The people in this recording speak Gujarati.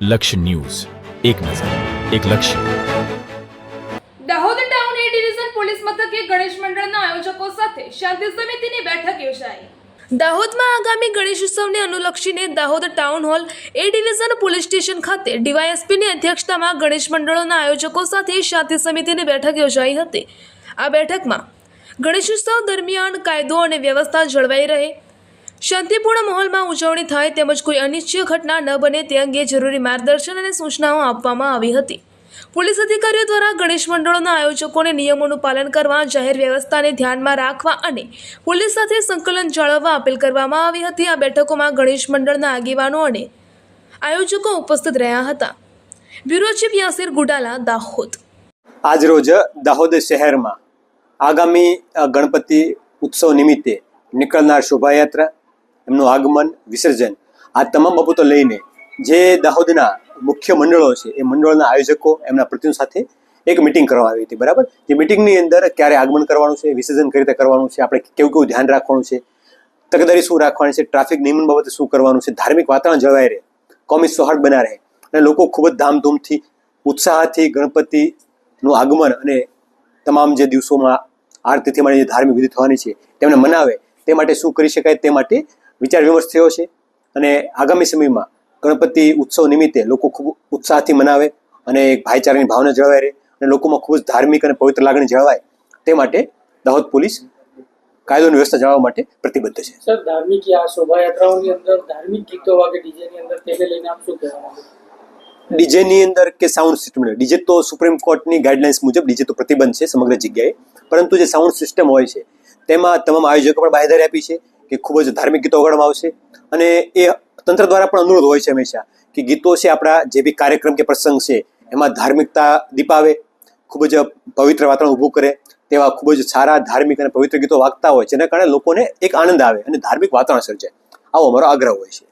લક્ષ્ય ન્યૂઝ, એક નજર, એક લક્ષ્ય. દાહોદ ટાઉન એ ડિવિઝન પોલીસ મથકે ગણેશ મંડળના આયોજકો સાથે શાંતિ સમિતિની બેઠક યોજાઈ. દાહોદમાં આગામી ગણેશ ઉત્સવને અનુલક્ષીને Dahod town hall A division police station ખાતે ડીવાયએસપીની અધ્યક્ષતામાં ગણેશ મંડળોના આયોજકો સાથે શાંતિ સમિતિની બેઠક યોજાઈ હતી. આ બેઠકમાં ગણેશ ઉત્સવ દરમિયાન કાયદો અને વ્યવસ્થા જળવાઈ રહે, શાંતિપૂર્ણ માહોલમાં ઉજવણી થાય તેમજ કોઈ અનિચ્છનીય ઘટના ન બને તે અંગે જરૂરી માર્ગદર્શન અને સૂચનાઓ આપવામાં આવી હતી. પોલીસ અધિકારીઓ દ્વારા ગણેશ મંડળોના આયોજકોને નિયમોનું પાલન કરવા, જાહેર વ્યવસ્થાને ધ્યાનમાં રાખવા અને પોલીસ સાથે સંકલન જાળવવા અપીલ કરવામાં આવી હતી. આ બેઠકોમાં ગણેશ મંડળના આગેવાનો અને આયોજકો ઉપસ્થિત રહ્યા હતા. Bureau chief Yasir Gudala, Dahod. આજરોજ દાહોદ શહેરમાં આગામી ગણપતિ ઉત્સવ નિમિત્તે નીકળનાર શોભાયાત્રા, એમનું આગમન, વિસર્જન, આ તમામ બાબતો લઈને જે દાહોદના મુખ્ય મંડળો છે એ મંડળોના આયોજકો એમના પ્રતિનિધિઓ સાથે એક મિટિંગ કરવામાં આવી હતી. બરાબર, જે મિટિંગની અંદર ક્યારે આગમન કરવાનું છે, વિસર્જન કઈ રીતે કરવાનું છે, આપણે કેવું ધ્યાન રાખવાનું છે, તકેદારી શું રાખવાની છે, ટ્રાફિક નિયમન બાબતે શું કરવાનું છે, ધાર્મિક વાતાવરણ જળવાઈ રહે, કોમી સૌહાર્દ બના રહે અને લોકો ખૂબ જ ધામધૂમથી, ઉત્સાહથી ગણપતિનું આગમન અને તમામ જે દિવસોમાં આરતીથી માંડી જે ધાર્મિક વિધિ થવાની છે તેમને મનાવે તે માટે શું કરી શકાય તે માટે વિચાર વિમર્શ થયો છે. અને આગામી સમયમાં ગણપતિ ઉત્સવ નિમિત્તે લોકો ખૂબ ઉત્સાહથી મનાવે અને એક ભાઈચારાની ભાવના જળવાઈ રહે અને લોકોમાં ખૂબ જ ધાર્મિક અને પવિત્ર લાગણી જળવાય તે માટે દાહોદ પોલીસ કાયદોની વ્યવસ્થા જાળવવા માટે પ્રતિબદ્ધ છે. સર, ધાર્મિક આ શોભાયાત્રાઓની અંદર ધાર્મિક ગીતો વાગે ડીજેની અંદર તેને લઈને આપ શું કહેવા માંગો? ડીજેની અંદર કે સાઉન્ડ સિસ્ટમ, ડીજે તો સુપ્રીમ કોર્ટની ગાઈડલાઇન્સ મુજબ ડીજે તો પ્રતિબંધ છે સમગ્ર જગ્યાએ, પરંતુ જે સાઉન્ડ સિસ્ટમ હોય છે તેમાં તમામ આયોજકો પણ બાંહેધરી આપી છે કે ખૂબ જ ધાર્મિક ગીતો વગાડવામાં આવશે અને એ તંત્ર દ્વારા પણ અનુરોધ હોય છે હંમેશા કે ગીતો છે આપણા જે બી કાર્યક્રમ કે પ્રસંગ છે એમાં ધાર્મિકતા દીપાવે, ખૂબ જ પવિત્ર વાતાવરણ ઊભું કરે તેવા ખૂબ જ સારા ધાર્મિક અને પવિત્ર ગીતો વાગતા હોય, જેના કારણે લોકોને એક આનંદ આવે અને ધાર્મિક વાતાવરણ સર્જાય, આવો અમારો આગ્રહ હોય છે.